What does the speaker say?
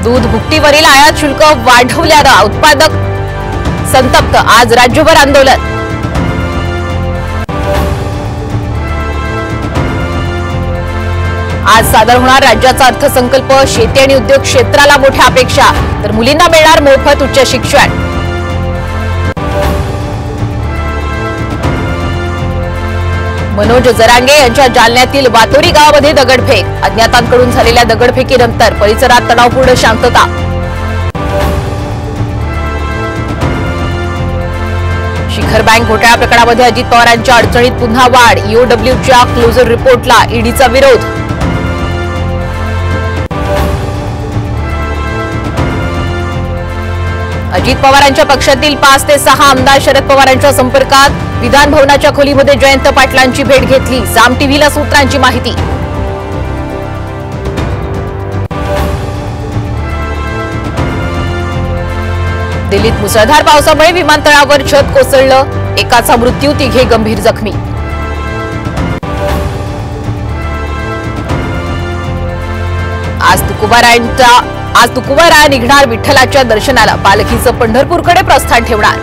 दूध भुकटीवरील आयात शुल्क वाढवल्यानं उत्पादक संतप्त, आज राज्यभर आंदोलन। आज सादर होणार राज्याचा अर्थसंकल्प, शेती आणि उद्योग क्षेत्राला मोठ्या अपेक्षा, तर मुलींना मिळणार मोफत उच्च शिक्षण। मनोज जरांगे यांच्या जालन्यातील वातोरी गावामध्ये दगडफेक, अज्ञातांकडून झालेल्या दगडफेकीनंतर परिसरात तणावपूर्ण शांतता। शिखर बँक घोटाळा प्रकरणामध्ये अजित पवारांच्या अडचणीत पुन्हा वाढ, ईओडब्ल्यूच्या क्लोजर रिपोर्टला ईडीचा विरोध। अजित पवारांच्या पक्षातील 5 ते 6 आमदार शरद पवारांच्या संपर्कात, विधान भवनाच्या खोलीमध्ये जयंत पाटलांची भेट घेतली, साम टीव्हीला सूत्रांची माहिती। दिल्लीत मुसळधार पावसामुळे विमानतळावर छत कोसळलं, एकाचा मृत्यू, 3 गंभीर जखमी। आज तुकोबाराया निघणार विठ्ठलाच्या दर्शनाला, पालखीचं पंढरपूरकडे प्रस्थान ठेवणार।